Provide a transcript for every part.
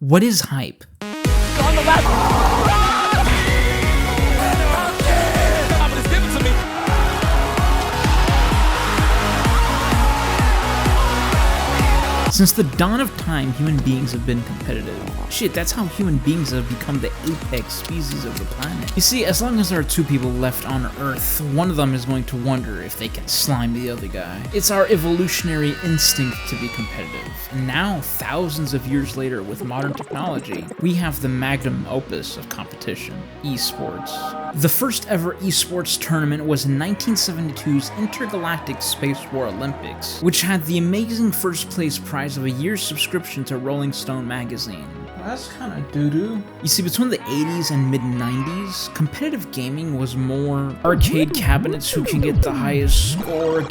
What is hype? On the left. Give it to me. Since the dawn of time, human beings have been competitive. Shit, that's how human beings have become the apex species of the planet. You see, as long as there are two people left on Earth, one of them is going to wonder if they can slime the other guy. It's our evolutionary instinct to be competitive. And now, thousands of years later, with modern technology, we have the magnum opus of competition, esports. The first ever esports tournament was in 1972's Intergalactic Space War Olympics, which had the amazing first place prize of a year's subscription to Rolling Stone magazine. That's kind of doo-doo. You see, between the 80s and mid-90s, competitive gaming was more arcade cabinets who can get the highest score,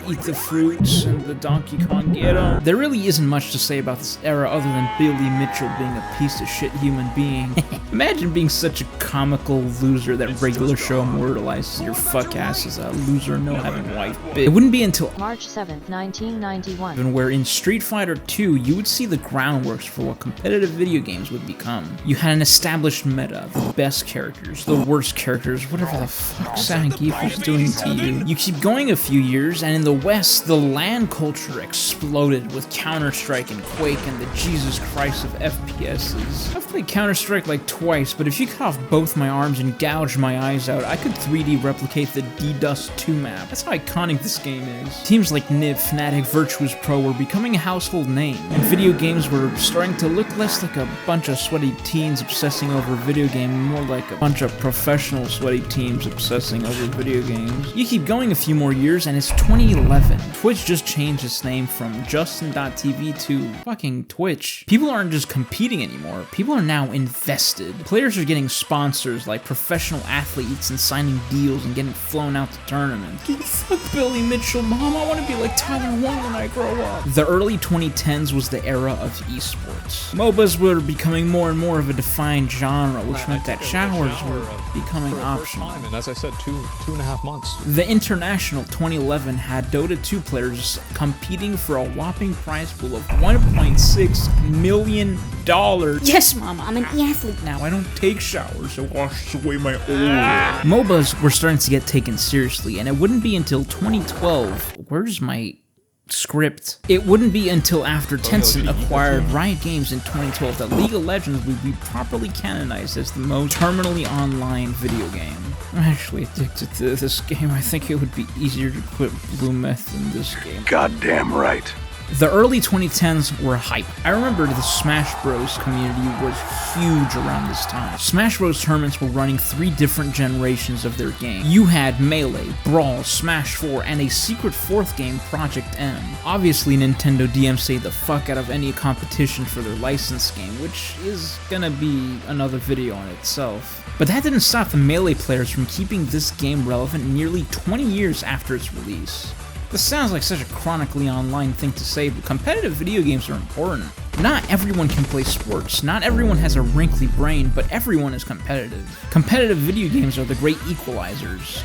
eat the fruits, and the Donkey Kong ghetto. There really isn't much to say about this era other than Billy Mitchell being a piece of shit human being. Imagine being such a comical loser that regular show immortalizes your fuck ass as a loser, no having wife bitch. It wouldn't be until March 7th, 1991, where in Street Fighter 2 you would see the groundworks for what competitive video games would become. You had an established meta, the best characters, the worst characters, whatever the fuck Zangief was doing to you. You keep going a few years, and in the West, the LAN culture exploded with Counter-Strike and Quake and the Jesus Christ of FPSs. I've played Counter-Strike like twice, but if you cut off both my arms and gouge my eyes out, I could 3D replicate the D-Dust 2 map. That's how iconic this game is. Teams like Nib, Fnatic, Virtuous Pro were becoming a household name, and video games were starting to look less like a bunch of sweaty teens obsessing over a video game, and more like a bunch of professional sweaty teams obsessing over video games. You keep going a few more years, and it's 2011. Twitch just changed its name from Justin.tv to fucking Twitch. People aren't just competing anymore, people are now invested. Players are getting sponsors like professional athletes and signing deals and getting flown out to tournaments. Dude, fuck Billy Mitchell, mom, I want to be like Tyler Wong when I grow up. The early 2010s was the era of esports. MOBAs were becoming more and more of a defined genre, which meant that showers were becoming optional. And as I said, two and a half months. The International 2011 had Dota 2 players competing for a whopping prize pool of $1.6 million. Yes, Mama, I'm an athlete now. I don't take showers, it washes away my oil. MOBAs were starting to get taken seriously, and it wouldn't be until 2012. Where's my script? It wouldn't be until after Tencent acquired Riot Games in 2012 that League of Legends would be properly canonized as the most terminally online video game. I'm actually addicted to this game. I think it would be easier to quit blue meth than this game. Goddamn right. The early 2010s were hype. I remember the Smash Bros community was huge around this time. Smash Bros tournaments were running 3 different generations of their game. You had Melee, Brawl, Smash 4, and a secret 4th game, Project M. Obviously, Nintendo DMCA'd the fuck out of any competition for their licensed game, which is gonna be another video on itself. But that didn't stop the Melee players from keeping this game relevant nearly 20 years after its release. This sounds like such a chronically online thing to say, but competitive video games are important. Not everyone can play sports, not everyone has a wrinkly brain, but everyone is competitive. Competitive video games are the great equalizers.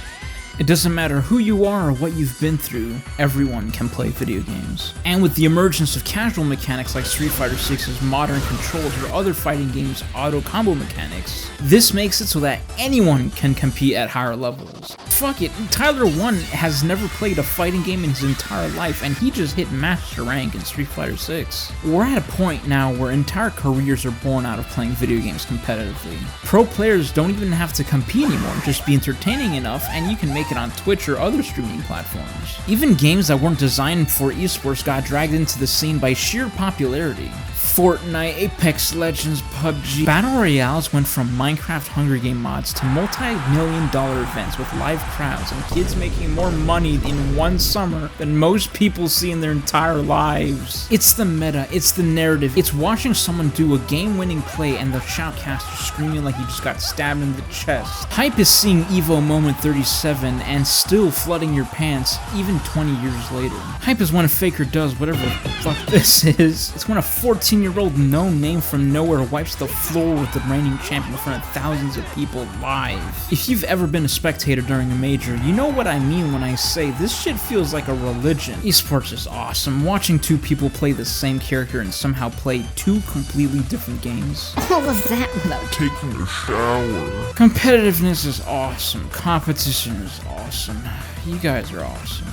It doesn't matter who you are or what you've been through, everyone can play video games. And with the emergence of casual mechanics like Street Fighter 6's modern controls or other fighting games' auto combo mechanics, this makes it so that anyone can compete at higher levels. Fuck it, Tyler 1 has never played a fighting game in his entire life, and he just hit Master Rank in Street Fighter 6. We're at a point now where entire careers are born out of playing video games competitively. Pro players don't even have to compete anymore, just be entertaining enough, and you can make it on Twitch or other streaming platforms. Even games that weren't designed for esports got dragged into the scene by sheer popularity. Fortnite, Apex Legends, PUBG. Battle Royales went from Minecraft Hunger Game mods to multi-million-dollar events with live crowds and kids making more money in one summer than most people see in their entire lives. It's the meta, it's the narrative, it's watching someone do a game-winning play and the shoutcaster screaming like he just got stabbed in the chest. Hype is seeing Evo Moment 37 and still flooding your pants even 20 years later. Hype is when a faker does whatever the fuck this is. It's when a 14 17-year-old no-name from nowhere wipes the floor with the reigning champion in front of thousands of people live. If you've ever been a spectator during a major, you know what I mean when I say this shit feels like a religion. Esports is awesome. Watching two people play the same character and somehow play two completely different games. What was that without Taking a shower. Competitiveness is awesome. Competition is awesome. You guys are awesome.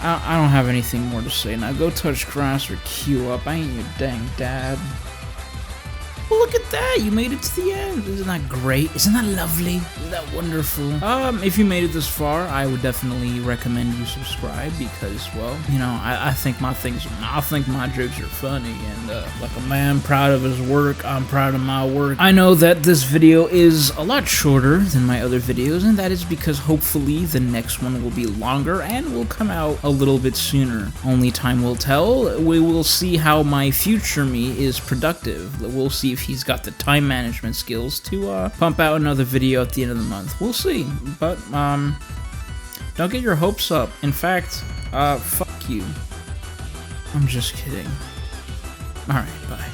I don't have anything more to say now. Go touch grass or queue up. I ain't your dang dad. Well, look at that! You made it to the end! Isn't that great? Isn't that lovely? Isn't that wonderful? If you made it this far, I would definitely recommend you subscribe because, well, you know, I think my jokes are funny, and like a man proud of his work, I'm proud of my work. I know that this video is a lot shorter than my other videos, and that is because hopefully the next one will be longer and will come out a little bit sooner. Only time will tell. We will see how my future me is productive. We'll see if he's got the time management skills to pump out another video at the end of the month. We'll see, but don't get your hopes up. In fact, fuck you. I'm just kidding. Alright, bye.